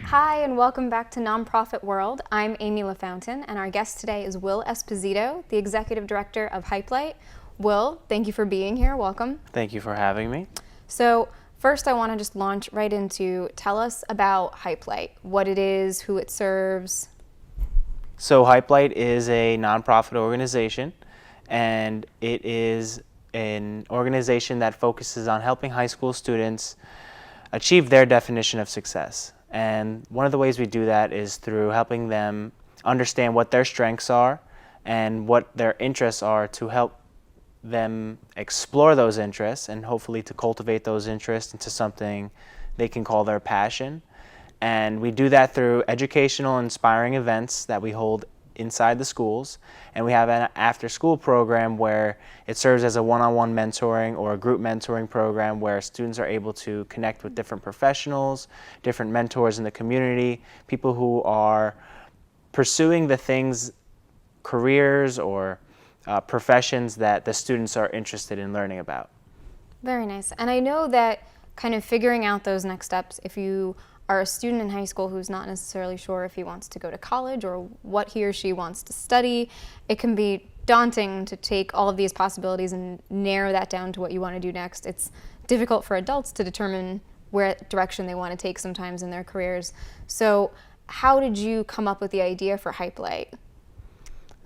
Hi, and welcome back to NonProfit World. I'm Amy LaFountain, and our guest today is Will Esposito, the Executive Director of Hypelite. Will, thank you for being here. Welcome. Thank you for having me. So first, I want to just launch right into, tell us about Hypelite, what it is, who it serves. So Hypelite is a nonprofit organization, and it is an organization that focuses on helping high school students achieve their definition of success. And one of the ways we do that is through helping them understand what their strengths are and what their interests are, to help them explore those interests and hopefully to cultivate those interests into something they can call their passion. And we do that through educational, inspiring events that we hold inside the schools. And we have an after-school program where it serves as a one-on-one mentoring or a group mentoring program where students are able to connect with different professionals, different mentors in the community, people who are pursuing the things, careers or professions that the students are interested in learning about. Very nice. And I know that kind of figuring out those next steps, if you are a student in high school who's not necessarily sure if he wants to go to college or what he or she wants to study, it can be daunting to take all of these possibilities and narrow that down to what you want to do next. It's difficult for adults to determine where direction they want to take sometimes in their careers. So how did you come up with the idea for Hypelite?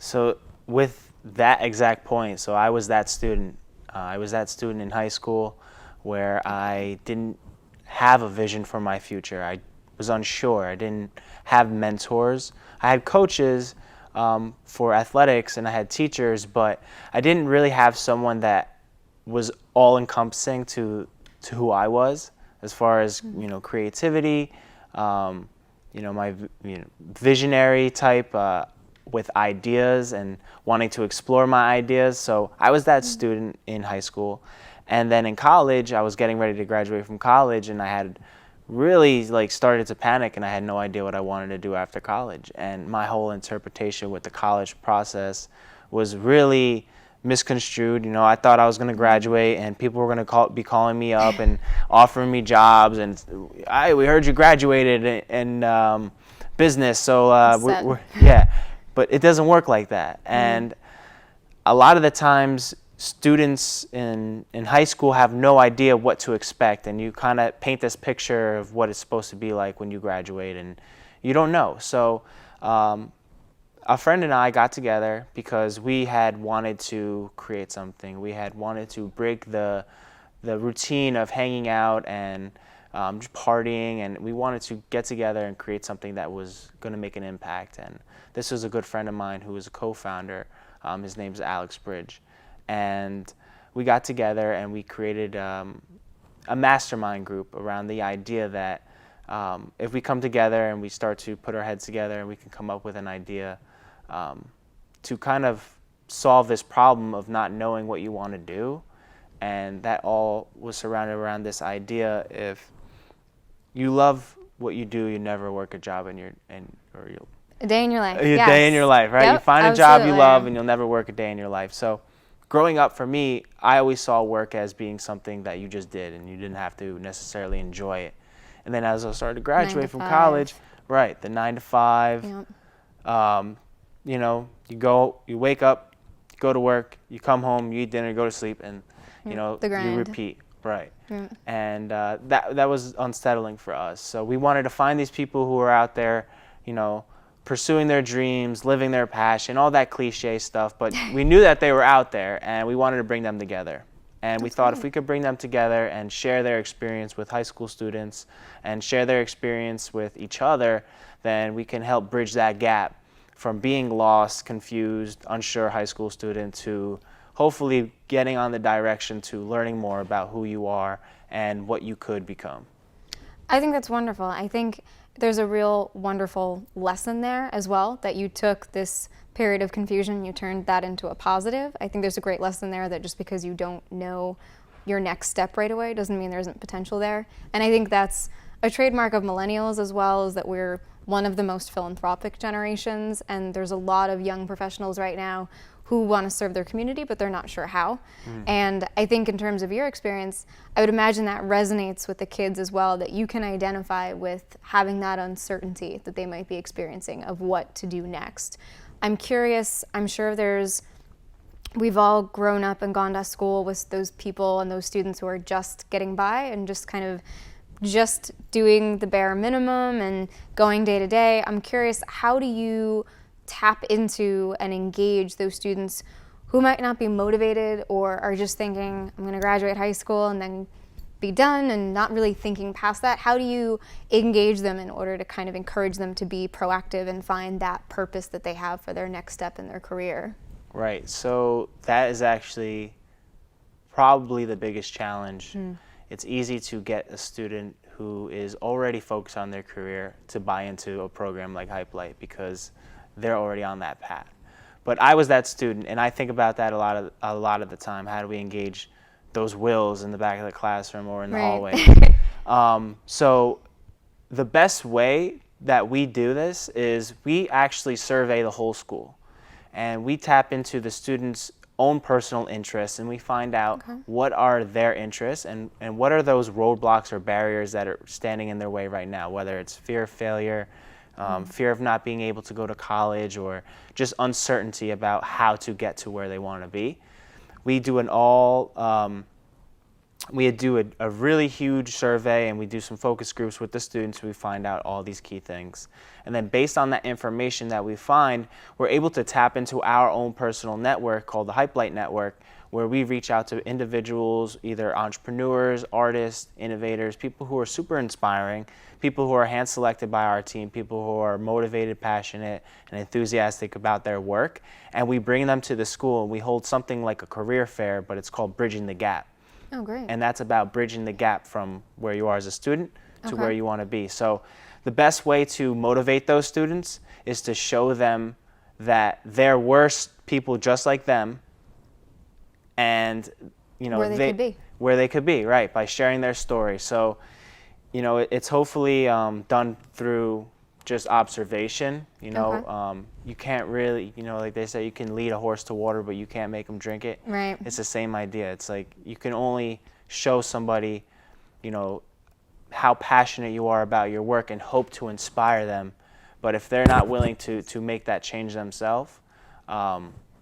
So with that exact point, so I was that student. I was that student in high school where I didn't have a vision for my future. I was unsure. I didn't have mentors. I had coaches for athletics and I had teachers, but I didn't really have someone that was all-encompassing to who I was as far as creativity, my visionary type with ideas and wanting to explore my ideas. So I was that student in high school. And then in college, I was getting ready to graduate from college, and I had really started to panic, and I had no idea what I wanted to do after college. And my whole interpretation with the college process was really misconstrued. I thought I was going to graduate, and people were going to be calling me up and offering me jobs, and we heard you graduated in business, so yeah. But it doesn't work like that. And a lot of the times, students in high school have no idea what to expect, and you kind of paint this picture of what it's supposed to be like when you graduate, and you don't know. So a friend and I got together because we had wanted to create something. We had wanted to break the routine of hanging out and just partying, and we wanted to get together and create something that was going to make an impact. And this was a good friend of mine who was a co-founder. His name's Alex Bridge. And we got together and we created a mastermind group around the idea that if we come together and we start to put our heads together and we can come up with an idea to kind of solve this problem of not knowing what you want to do. And that all was surrounded around this idea: if you love what you do, you never work a job a day in your life. A day in your life, right? Yep, you find a absolutely. job you love and you'll never work a day in your life. So growing up for me, I always saw work as being something that you just did and you didn't have to necessarily enjoy it. And then as I started to graduate from college, right, the 9 to 5, Yep. you wake up, you go to work, you come home, you eat dinner, you go to sleep, and you repeat, right? Yep. And that was unsettling for us. So we wanted to find these people who are out there, pursuing their dreams, living their passion, all that cliche stuff, but we knew that they were out there and we wanted to bring them together. And we thought if we could bring them together and share their experience with high school students and share their experience with each other, then we can help bridge that gap from being lost, confused, unsure high school student to hopefully getting on the direction to learning more about who you are and what you could become. I think that's wonderful. I think there's a real wonderful lesson there as well, that you took this period of confusion, you turned that into a positive. I think there's a great lesson there that just because you don't know your next step right away doesn't mean there isn't potential there. And I think that's a trademark of millennials as well, is that we're one of the most philanthropic generations, and there's a lot of young professionals right now who want to serve their community, but they're not sure how. And I think in terms of your experience, I would imagine that resonates with the kids as well, that you can identify with having that uncertainty that they might be experiencing of what to do next. I'm curious, I'm sure we've all grown up and gone to school with those people and those students who are just getting by and just kind of just doing the bare minimum and going day to day. I'm curious, how do you tap into and engage those students who might not be motivated or are just thinking, I'm going to graduate high school and then be done, and not really thinking past that? How do you engage them in order to kind of encourage them to be proactive and find that purpose that they have for their next step in their career? Right. So that is actually probably the biggest challenge. It's easy to get a student who is already focused on their career to buy into a program like Hypelite because they're already on that path. But I was that student, and I think about that a lot of the time. How do we engage those wills in the back of the classroom or in the hallway? So the best way that we do this is we actually survey the whole school, and we tap into the students' own personal interests, and we find out what are their interests and what are those roadblocks or barriers that are standing in their way right now, whether it's fear of failure, fear of not being able to go to college, or just uncertainty about how to get to where they want to be. We do a really huge survey, and we do some focus groups with the students. We find out all these key things. And then based on that information that we find, we're able to tap into our own personal network called the Hypelite Network, where we reach out to individuals, either entrepreneurs, artists, innovators, people who are super inspiring, people who are hand-selected by our team, people who are motivated, passionate, and enthusiastic about their work. And we bring them to the school, and we hold something like a career fair, but it's called Bridging the Gap. Oh, great. And that's about bridging the gap from where you are as a student to where you want to be. So the best way to motivate those students is to show them that there were people just like them, and where they could be, right, by sharing their story. So it's hopefully done through just observation. You can't really, like they say, you can lead a horse to water, but you can't make them drink it. Right. It's the same idea. It's like you can only show somebody, how passionate you are about your work and hope to inspire them. But if they're not willing to make that change themselves,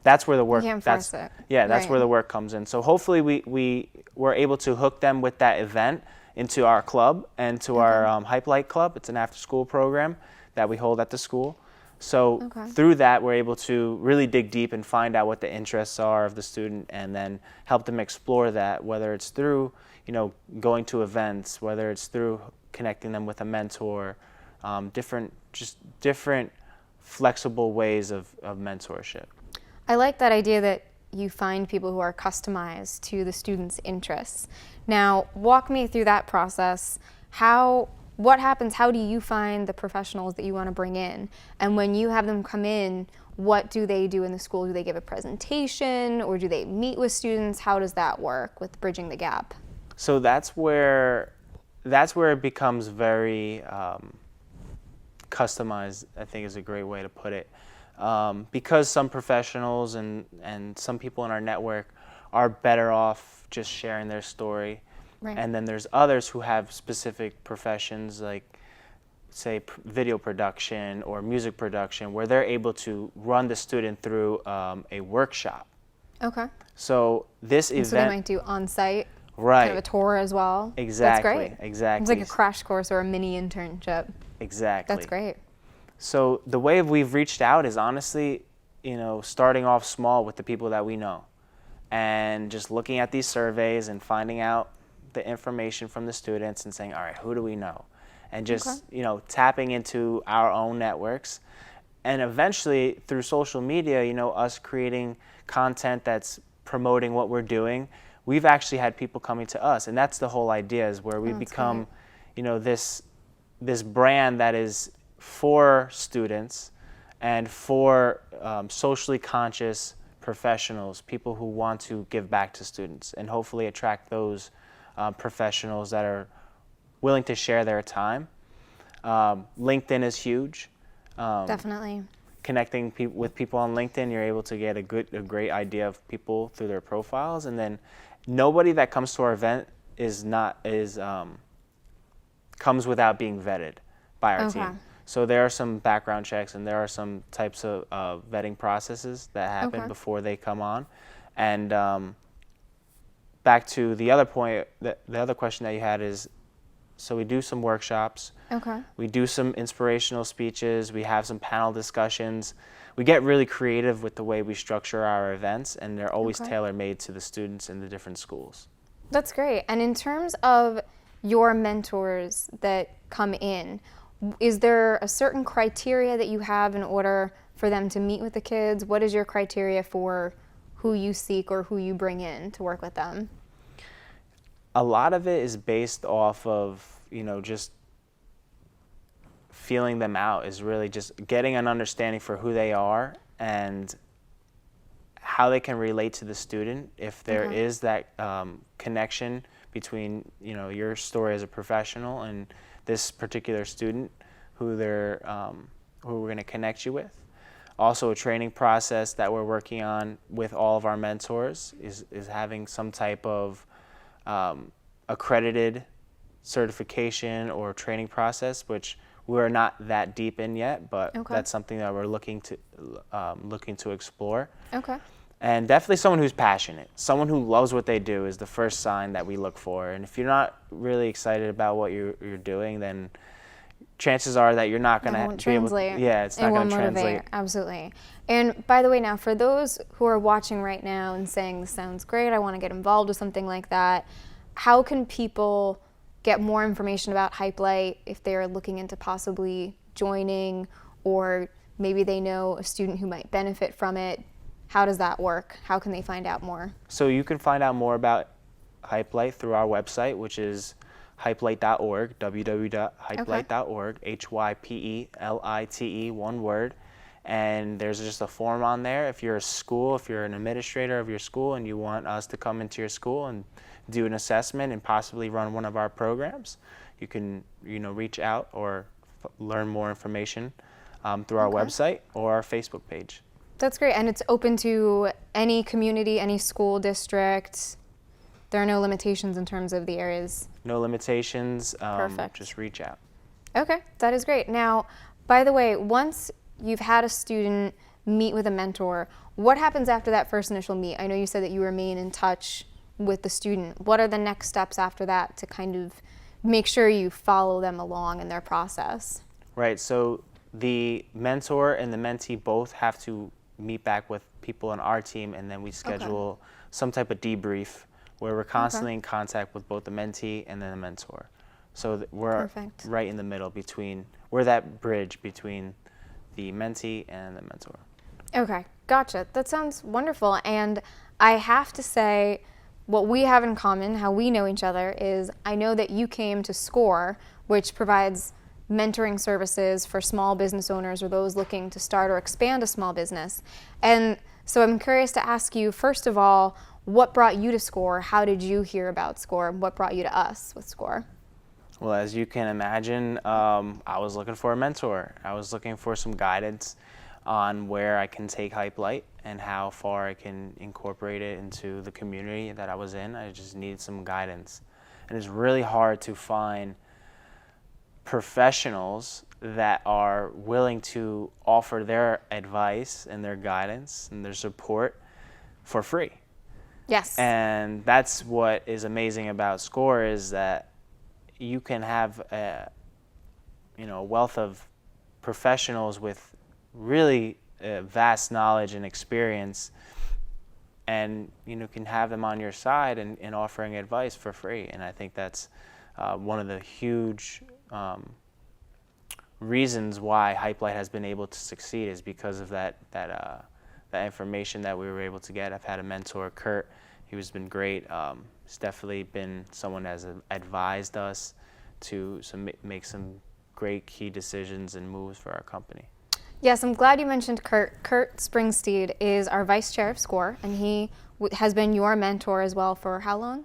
that's where the work. You can't force it. Yeah, that's Right. where the work comes in. So hopefully we were able to hook them with that event into our club and to our Hypelite Club. It's an after-school program that we hold at the school. So through that, we're able to really dig deep and find out what the interests are of the student, and then help them explore that, whether it's through going to events, whether it's through connecting them with a mentor, different flexible ways of mentorship. I like that idea that you find people who are customized to the students' interests. Now, walk me through that process. What happens? How do you find the professionals that you want to bring in? And when you have them come in, what do they do in the school? Do they give a presentation, or do they meet with students? How does that work with Bridging the Gap? So that's where it becomes very customized, I think is a great way to put it. Because some professionals and some people in our network are better off just sharing their story. Right. And then there's others who have specific professions, like, say, video production or music production, where they're able to run the student through a workshop. Okay. So this event... So they might do on-site, right, kind of a tour as well. Exactly. That's great. Exactly. It's like a crash course or a mini internship. Exactly. That's great. So the way we've reached out is honestly, starting off small with the people that we know, and just looking at these surveys and finding out the information from the students and saying, all right, who do we know? And just, tapping into our own networks. And eventually, through social media, us creating content that's promoting what we're doing, we've actually had people coming to us. And that's the whole idea, is where we become, this brand that is for students and for socially conscious professionals, people who want to give back to students, and hopefully attract those professionals that are willing to share their time. LinkedIn is huge. Definitely. connecting with people on LinkedIn, you're able to get a great idea of people through their profiles. And then nobody that comes to our event comes without being vetted by our team. So there are some background checks, and there are some types of vetting processes that happen before they come on. And back to the other point, the other question that you had is, so we do some workshops. We do some inspirational speeches. We have some panel discussions. We get really creative with the way we structure our events, and they're always tailor-made to the students in the different schools. That's great. And in terms of your mentors that come in, is there a certain criteria that you have in order for them to meet with the kids? What is your criteria for who you seek or who you bring in to work with them? A lot of it is based off of, just feeling them out, is really just getting an understanding for who they are and how they can relate to the student. If there is that connection between, your story as a professional and this particular student who we're going to connect you with. Also, a training process that we're working on with all of our mentors is having some type of accredited certification or training process, which we're not that deep in yet, but that's something that we're looking to explore. And definitely someone who's passionate, someone who loves what they do is the first sign that we look for. And if you're not really excited about what you're doing, then chances are that you're not going to be able to, it's not going to translate. Absolutely. And by the way, now for those who are watching right now and saying, this sounds great, I want to get involved with something like that, how can people get more information about Hypelite if they're looking into possibly joining, or maybe they know a student who might benefit from it? How does that work? How can they find out more? So you can find out more about Hypelite through our website, which is hypelite.org, www.hypelite.org, Hypelite, one word. And there's just a form on there. If you're a school, if you're an administrator of your school and you want us to come into your school and do an assessment and possibly run one of our programs, you can reach out or learn more information through our website or our Facebook page. That's great. And it's open to any community, any school district. There are no limitations in terms of the areas. No limitations. Perfect. Just reach out. Okay, that is great. Now, by the way, once you've had a student meet with a mentor, what happens after that first initial meet? I know you said that you remain in touch with the student. What are the next steps after that to kind of make sure you follow them along in their process? Right. So the mentor and the mentee both have to meet back with people on our team, and then we schedule some type of debrief where we're constantly in contact with both the mentee and then the mentor. So we're right in the middle we're that bridge between the mentee and the mentor. Okay, gotcha. That sounds wonderful. And I have to say, what we have in common, how we know each other, is I know that you came to SCORE, which provides mentoring services for small business owners or those looking to start or expand a small business. And so I'm curious to ask you, first of all, what brought you to SCORE? How did you hear about SCORE? What brought you to us with SCORE? Well, as you can imagine, I was looking for a mentor. I was looking for some guidance on where I can take Hypelite and how far I can incorporate it into the community that I was in. I just needed some guidance. And it's really hard to find professionals that are willing to offer their advice and their guidance and their support for free. Yes. And that's what is amazing about SCORE, is that you can have a wealth of professionals with really vast knowledge and experience, and can have them on your side and offering advice for free. And I think that's one of the huge reasons why Hypelite has been able to succeed, is because of that information that we were able to get. I've had a mentor, Kurt. He's been great. He's definitely been someone that has advised us to make some great key decisions and moves for our company. Yes, I'm glad you mentioned Kurt. Kurt Springsteed is our vice chair of SCORE, and he has been your mentor as well for how long?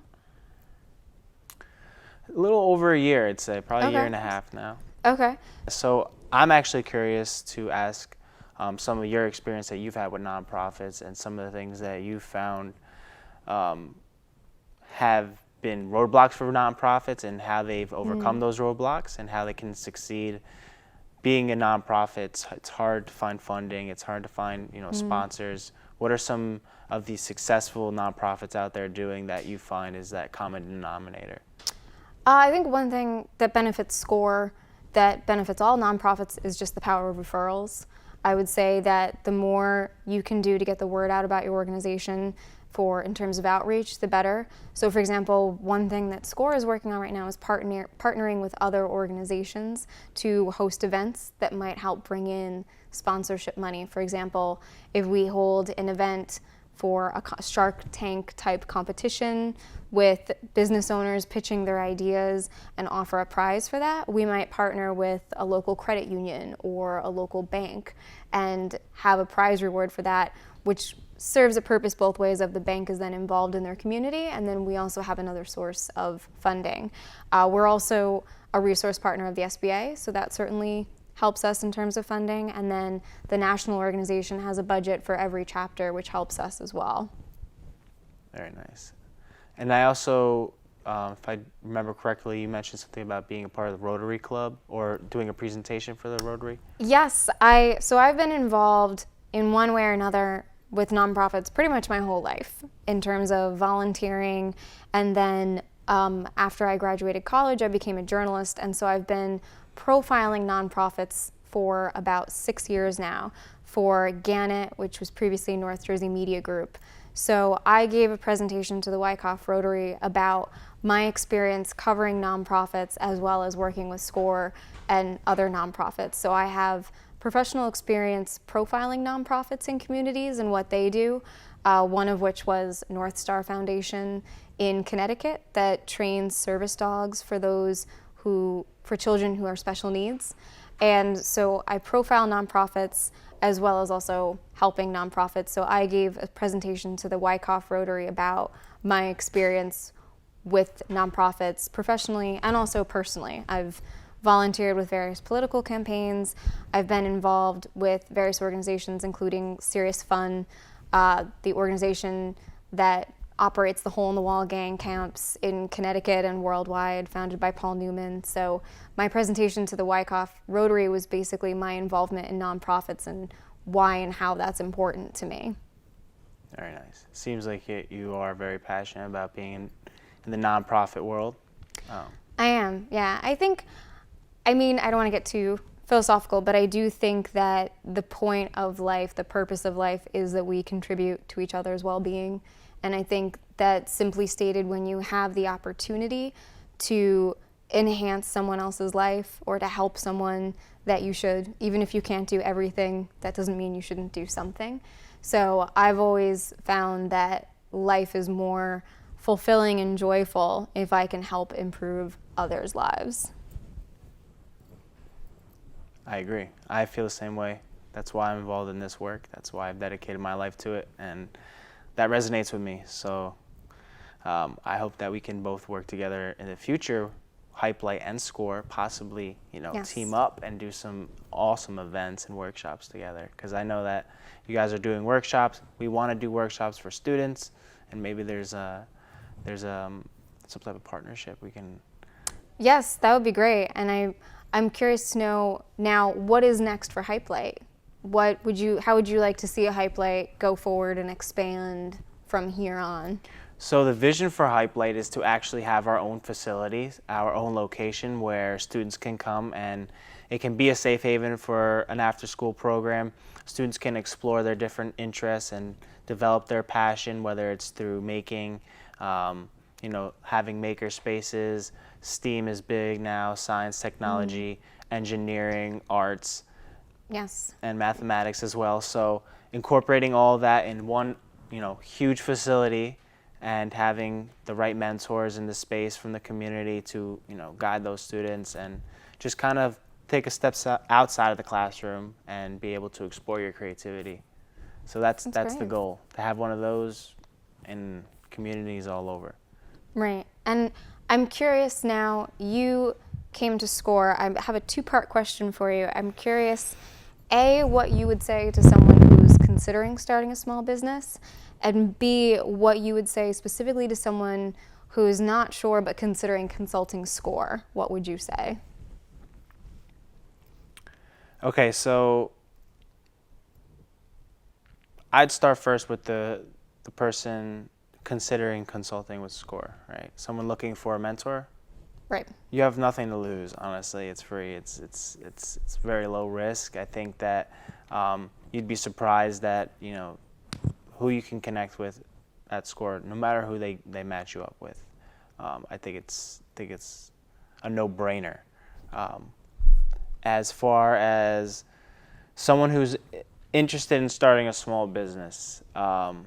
A little over a year, I'd say, probably a year and a half now. Okay. So I'm actually curious to ask some of your experience that you've had with nonprofits and some of the things that you've found have been roadblocks for nonprofits and how they've overcome those roadblocks and how they can succeed. Being a nonprofit, it's hard to find funding. It's hard to find, sponsors. What are some of these successful nonprofits out there doing that you find is that common denominator? I think one thing that benefits SCORE, that benefits all nonprofits, is just the power of referrals. I would say that the more you can do to get the word out about your organization in terms of outreach, the better. So for example, one thing that SCORE is working on right now is partnering with other organizations to host events that might help bring in sponsorship money. For example, if we hold an event for a Shark Tank type competition with business owners pitching their ideas and offer a prize for that, we might partner with a local credit union or a local bank and have a prize reward for that, which serves a purpose both ways. Of the bank is then involved in their community, and then we also have another source of funding. We're also a resource partner of the SBA, so that certainly helps us in terms of funding, and then the national organization has a budget for every chapter, which helps us as well. Very nice. And I also, if I remember correctly, you mentioned something about being a part of the Rotary Club or doing a presentation for the Rotary? Yes, so I've been involved in one way or another with nonprofits pretty much my whole life in terms of volunteering, and then after I graduated college, I became a journalist, and so I've been profiling nonprofits for about 6 years now for Gannett, which was previously North Jersey Media Group. So I gave a presentation to the Wyckoff Rotary about my experience covering nonprofits as well as working with SCORE and other nonprofits. So I have professional experience profiling nonprofits in communities and what they do, one of which was North Star Foundation in Connecticut that trains service dogs for for children who are special needs. And so I profile nonprofits as well as also helping nonprofits. So I gave a presentation to the Wyckoff Rotary about my experience with nonprofits professionally and also personally. I've volunteered with various political campaigns. I've been involved with various organizations, including Serious Fun, the organization that operates the Hole in the Wall gang camps in Connecticut and worldwide, founded by Paul Newman. So my presentation to the Wyckoff Rotary was basically my involvement in nonprofits and why and how that's important to me. Very nice. Seems like you are very passionate about being in the nonprofit world. I am, yeah. I don't want to get too philosophical, but I do think that the point of life, the purpose of life, is that we contribute to each other's well-being. And I think that simply stated, when you have the opportunity to enhance someone else's life or to help someone, that you should. Even if you can't do everything, that doesn't mean you shouldn't do something. So I've always found that life is more fulfilling and joyful if I can help improve others' lives. I agree. I feel the same way. That's why I'm involved in this work. That's why I've dedicated my life to it, and that resonates with me. So I hope that we can both work together in the future, Hypelite and SCORE, possibly, Yes. team up and do some awesome events and workshops together. Because I know that you guys are doing workshops. We want to do workshops for students, and maybe there's some type of partnership we can. Yes, that would be great. And I'm curious to know now, what is next for Hypelite? How would you like to see a Hypelite go forward and expand from here on? So the vision for Hypelite is to actually have our own facilities, our own location where students can come, and it can be a safe haven for an after-school program. Students can explore their different interests and develop their passion, whether it's through making, having maker spaces. STEAM is big now, science, technology, engineering, arts. Yes. And mathematics as well. So incorporating all that in one, huge facility and having the right mentors in the space from the community to, guide those students and just kind of take a step outside of the classroom and be able to explore your creativity. So that's the goal, to have one of those in communities all over. Right. And I'm curious now, you came to SCORE. I have a two-part question for you. I'm curious A, what you would say to someone who's considering starting a small business, and B, what you would say specifically to someone who's not sure but considering consulting SCORE. What would you say? Okay, so I'd start first with the person considering consulting with SCORE, right? Someone looking for a mentor. Right. You have nothing to lose, honestly. It's free. It's very low risk. I think that you'd be surprised that, you know, who you can connect with at SCORE, no matter who they match you up with. I think it's a no-brainer. As far as someone who's interested in starting a small business, well,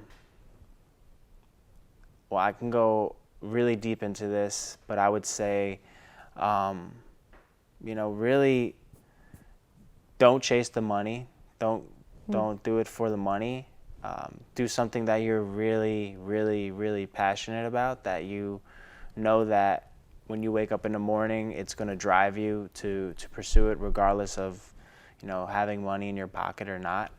I can go really deep into this, but I would say, you know, really don't chase the money. Don't do it for the money. Do something that you're really, really, really passionate about, that you know that when you wake up in the morning, it's going to drive you to pursue it, regardless of, you know, having money in your pocket or not.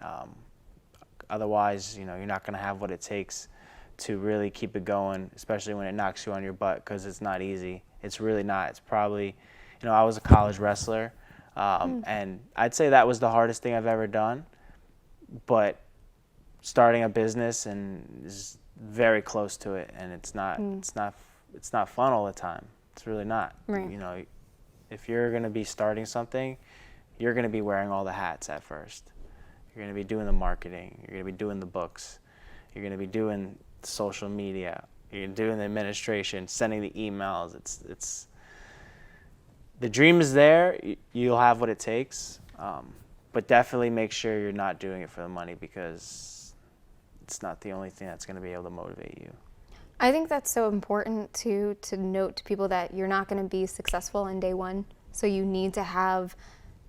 Otherwise, you know, you're not going to have what it takes to really keep it going, especially when it knocks you on your butt, because it's not easy. It's really not. It's probably, you know, I was a college wrestler, and I'd say that was the hardest thing I've ever done. But starting a business and is very close to it, and it's not fun all the time. It's really not. Right. You know, if you're going to be starting something, you're going to be wearing all the hats at first. You're going to be doing the marketing. You're going to be doing the books. You're going to be doing social media. You're doing the administration, sending the emails. It's the dream is there. You'll have what it takes, but definitely make sure you're not doing it for the money, because it's not the only thing that's going to be able to motivate you. I think that's so important to note to people that you're not going to be successful on day one. So you need to have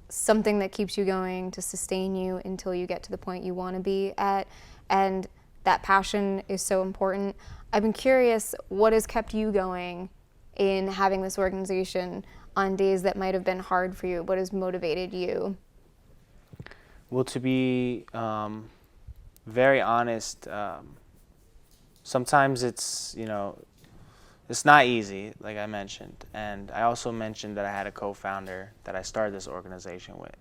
something that keeps you going to sustain you until you get to the point you want to be at. And that passion is so important. I've been curious, what has kept you going in having this organization on days that might have been hard for you? What has motivated you? Well, to be very honest, sometimes it's, you know, it's not easy, like I mentioned. And I also mentioned that I had a co-founder that I started this organization with.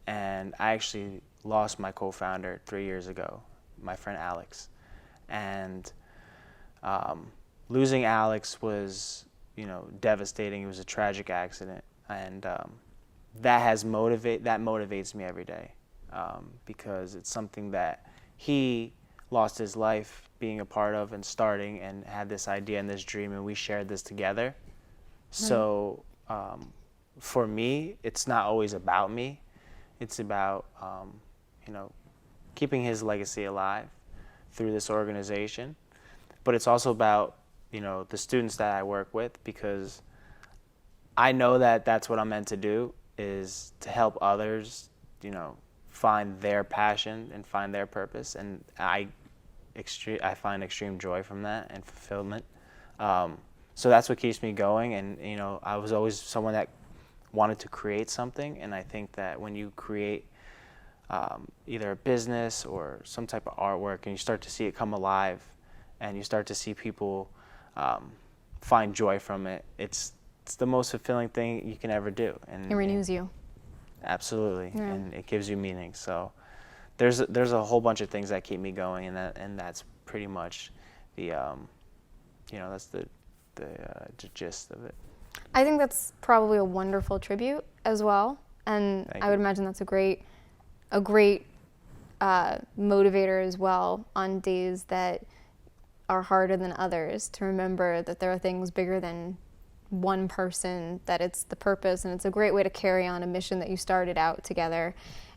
And I actually lost my co-founder 3 years ago, my friend Alex. And losing Alex was, you know, devastating. It was a tragic accident. And that motivates me every day, because it's something that he lost his life being a part of and starting, and had this idea and this dream, and we shared this together. So for me, it's not always about me. It's about, you know, keeping his legacy alive through this organization. But it's also about, you know, the students that I work with, because I know that that's what I'm meant to do, is to help others, you know, find their passion and find their purpose. And I find extreme joy from that and fulfillment. So that's what keeps me going. And, you know, I was always someone that wanted to create something. And I think that when you create either a business or some type of artwork, and you start to see it come alive, and you start to see people find joy from it, it's the most fulfilling thing you can ever do. And It renews you. Absolutely. Yeah. And it gives you meaning. So there's a whole bunch of things that keep me going, and that's pretty much the you know, that's the gist of it. I think that's probably a wonderful tribute as well, and Thank I would you. imagine that's a great motivator as well on days that are harder than others, to remember that there are things bigger than one person, that it's the purpose, and it's a great way to carry on a mission that you started out together.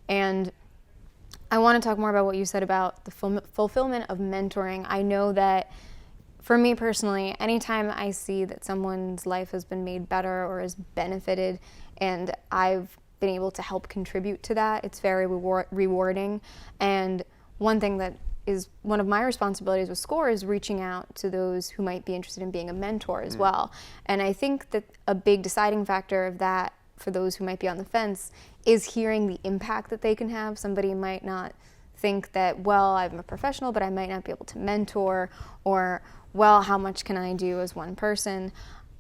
And I want to talk more about what you said about the fulfillment of mentoring. I know that for me personally, anytime I see that someone's life has been made better or has benefited, and I've been able to help contribute to that, it's very rewarding. And one thing that is one of my responsibilities with SCORE is reaching out to those who might be interested in being a mentor as well. And I think that a big deciding factor of that for those who might be on the fence, is hearing the impact that they can have. Somebody might not think that, well, I'm a professional, but I might not be able to mentor, or, well, how much can I do as one person?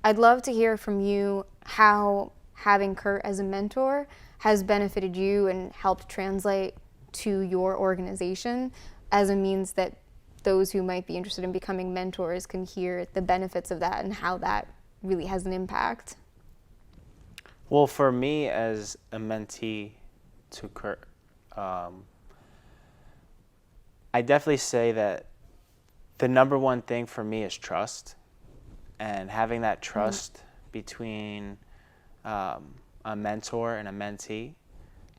I'd love to hear from you how having Kurt as a mentor has benefited you and helped translate to your organization as a means that those who might be interested in becoming mentors can hear the benefits of that and how that really has an impact. Well, for me as a mentee to Kurt, I definitely say that the number one thing for me is trust, and having that trust between a mentor and a mentee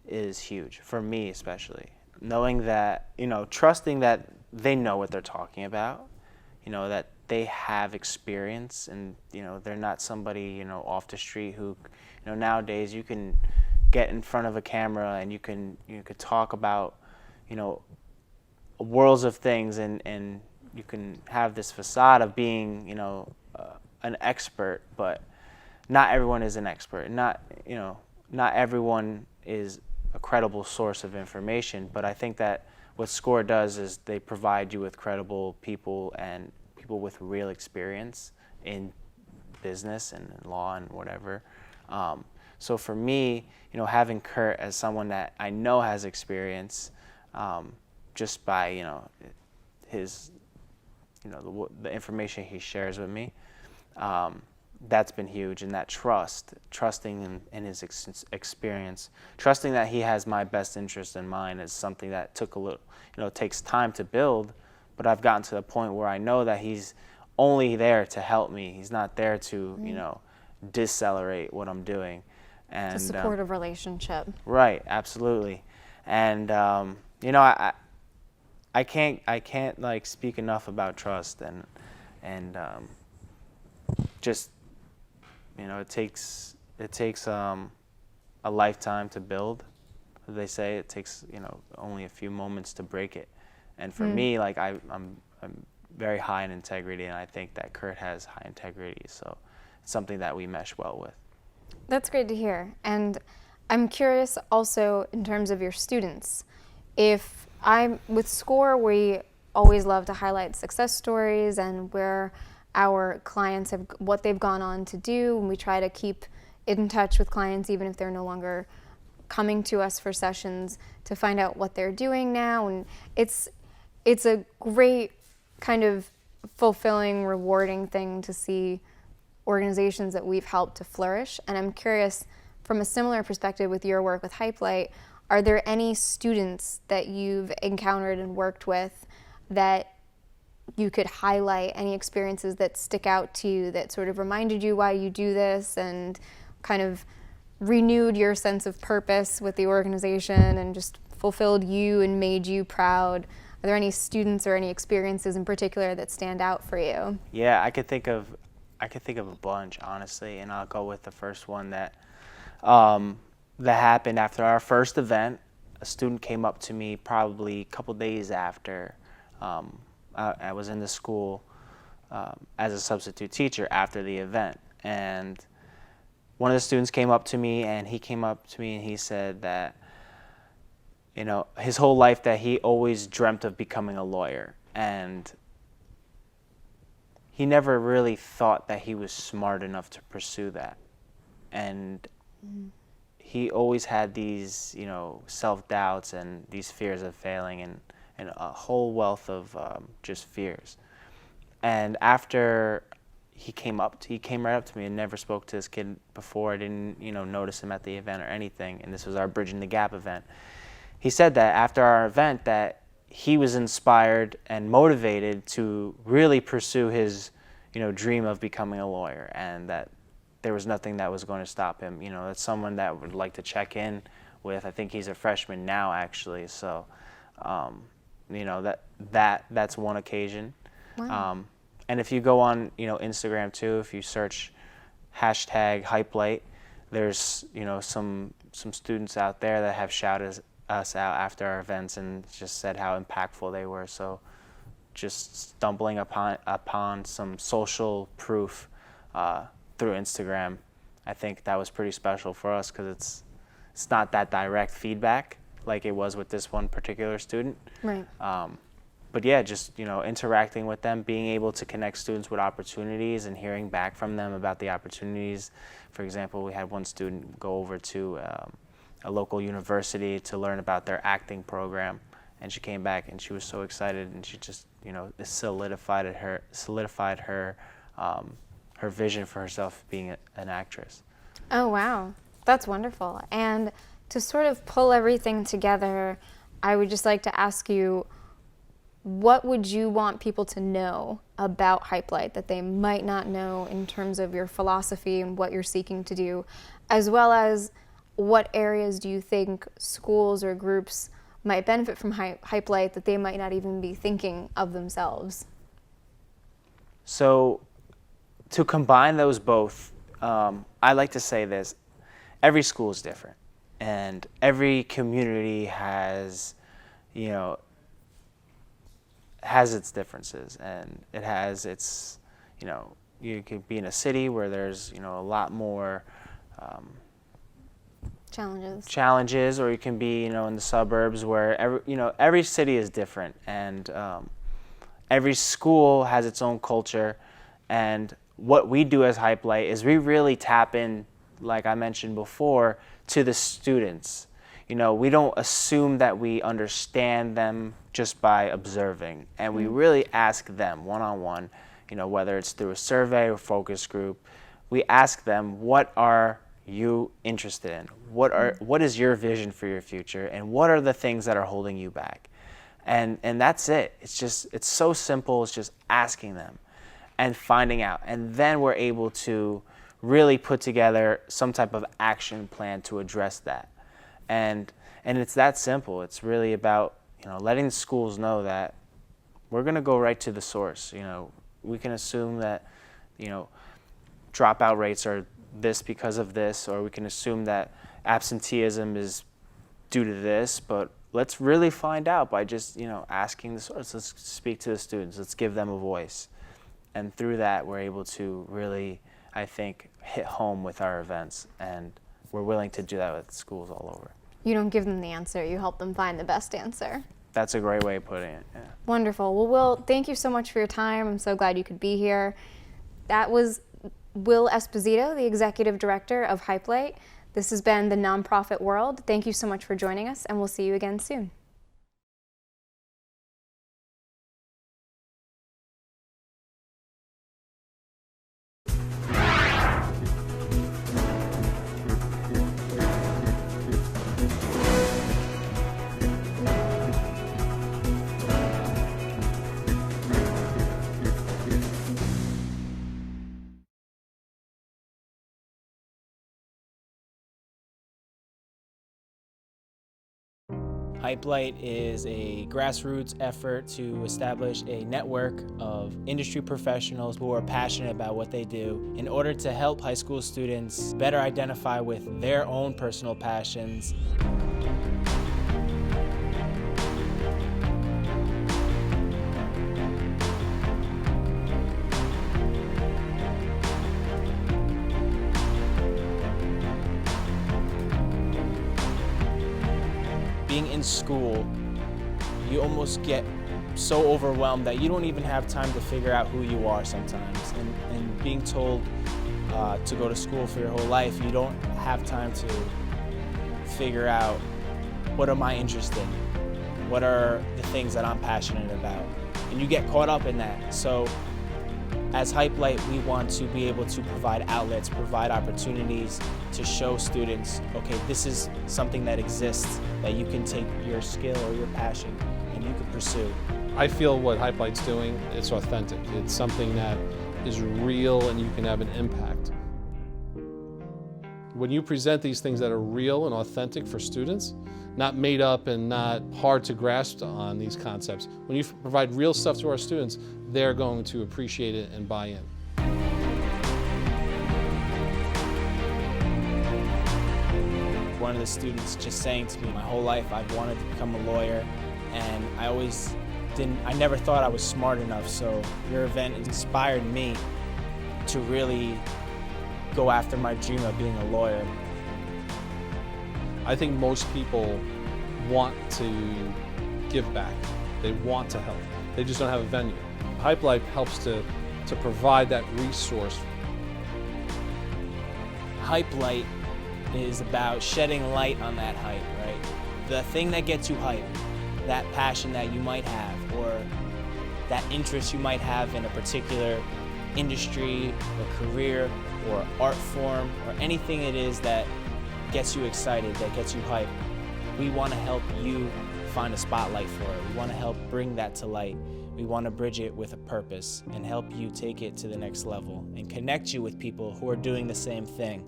is huge for me, especially knowing that, trusting that they know what they're talking about, that they have experience, and they're not somebody off the street who, nowadays you can get in front of a camera and you could talk about worlds of things, and you can have this facade of being an expert, but not everyone is an expert. Not everyone is a credible source of information, but I think that what SCORE does is they provide you with credible people and people with real experience in business and in law and whatever. So for me, having Kurt as someone that I know has experience, just by his the information he shares with me, that's been huge. And that trusting in his experience, trusting that he has my best interest in mind, is something that took a little, takes time to build, but I've gotten to the point where I know that he's only there to help me. He's not there to decelerate what I'm doing. And It's a supportive relationship. Right, absolutely. And I can't like speak enough about trust, and just it takes a lifetime to build. They say it takes only a few moments to break it, and for me, like I'm very high in integrity, and I think that Kurt has high integrity, so it's something that we mesh well with. That's great to hear. And I'm curious also in terms of your students. If with SCORE, we always love to highlight success stories and where our clients have, what they've gone on to do, and we try to keep in touch with clients even if they're no longer coming to us for sessions, to find out what they're doing now. And it's a great kind of fulfilling, rewarding thing to see organizations that we've helped to flourish. And I'm curious, from a similar perspective with your work with Hypelite, are there any students that you've encountered and worked with that you could highlight, any experiences that stick out to you that sort of reminded you why you do this and kind of renewed your sense of purpose with the organization and just fulfilled you and made you proud? Are there any students or any experiences in particular that stand out for you? Yeah, I could think of a bunch, honestly, and I'll go with the first one that happened after our first event. A student came up to me probably a couple days after I was in the school as a substitute teacher after the event, and one of the students came up to me and he said that his whole life that he always dreamt of becoming a lawyer, and he never really thought that he was smart enough to pursue that. And he always had these, self-doubts and these fears of failing, and a whole wealth of just fears. And after he came right up to me, and never spoke to this kid before. I didn't, notice him at the event or anything. And this was our Bridging the Gap event. He said that after our event that he was inspired and motivated to really pursue his, dream of becoming a lawyer, and that there was nothing that was going to stop him. That's someone that would like to check in with. I think he's a freshman now, actually. So, that's one occasion. Wow. And if you go on, Instagram too, if you search #Hypelite, there's, some students out there that have shouted us out after our events and just said how impactful they were. So just stumbling upon some social proof through Instagram, I think that was pretty special for us because it's not that direct feedback like it was with this one particular student. Right. But yeah, just, you know, interacting with them, being able to connect students with opportunities and hearing back from them about the opportunities. For example, we had one student go over to a local university to learn about their acting program, and she came back and she was so excited, and she just, you know, it solidified her her vision for herself being an actress. Oh, wow. That's wonderful. And to sort of pull everything together, I would just like to ask you, what would you want people to know about Hypelite that they might not know in terms of your philosophy and what you're seeking to do, as well as what areas do you think schools or groups might benefit from Hypelite that they might not even be thinking of themselves? So to combine those both, I like to say this: every school is different, and every community has, you know, has its differences, and it has its, you know, you could be in a city where there's, you know, a lot more challenges, or you can be, you know, in the suburbs where every city is different, and every school has its own culture. And what we do as Hypelite is we really tap in, like I mentioned before, to the students. You know, we don't assume that we understand them just by observing, and we really ask them one-on-one, you know, whether it's through a survey or focus group. We ask them, what are you interested in? What is your vision for your future, and what are the things that are holding you back? And that's it. It's so simple. It's just asking them and finding out, and then we're able to really put together some type of action plan to address that. And it's that simple. It's really about, you know, letting the schools know that we're going to go right to the source. You know, we can assume that, you know, dropout rates are this because of this, or we can assume that absenteeism is due to this, but let's really find out by just, you know, asking the source. Let's speak to the students. Let's give them a voice. And through that, we're able to really, I think, hit home with our events, and we're willing to do that with schools all over. You don't give them the answer, you help them find the best answer. That's a great way of putting it, yeah. Wonderful. Well, Will, thank you so much for your time. I'm so glad you could be here. That was Will Esposito, the Executive Director of Hypelite. This has been the Nonprofit World. Thank you so much for joining us, and we'll see you again soon. Hypelite is a grassroots effort to establish a network of industry professionals who are passionate about what they do in order to help high school students better identify with their own personal passions. Being in school, you almost get so overwhelmed that you don't even have time to figure out who you are sometimes. And being told to go to school for your whole life, you don't have time to figure out, what am I interested in? What are the things that I'm passionate about? And you get caught up in that. So as Hypelite, we want to be able to provide outlets, provide opportunities to show students, okay, this is something that exists, that you can take your skill or your passion and you can pursue. I feel what Hypelite's doing, it's authentic. It's something that is real and you can have an impact. When you present these things that are real and authentic for students, not made up and not hard to grasp on these concepts, when you provide real stuff to our students, they're going to appreciate it and buy in. One of the students just saying to me, my whole life I've wanted to become a lawyer, and I never thought I was smart enough, so your event inspired me to really go after my dream of being a lawyer. I think most people want to give back. They want to help. They just don't have a venue. Hypelite helps to provide that resource. Hypelite is about shedding light on that hype, right? The thing that gets you hype, that passion that you might have, or that interest you might have in a particular industry or career or art form or anything it is that gets you excited, that gets you hype. We want to help you find a spotlight for it. We want to help bring that to light. We want to bridge it with a purpose and help you take it to the next level and connect you with people who are doing the same thing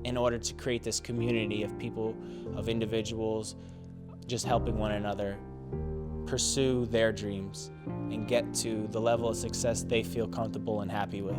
in order to create this community of people, of individuals, just helping one another pursue their dreams and get to the level of success they feel comfortable and happy with.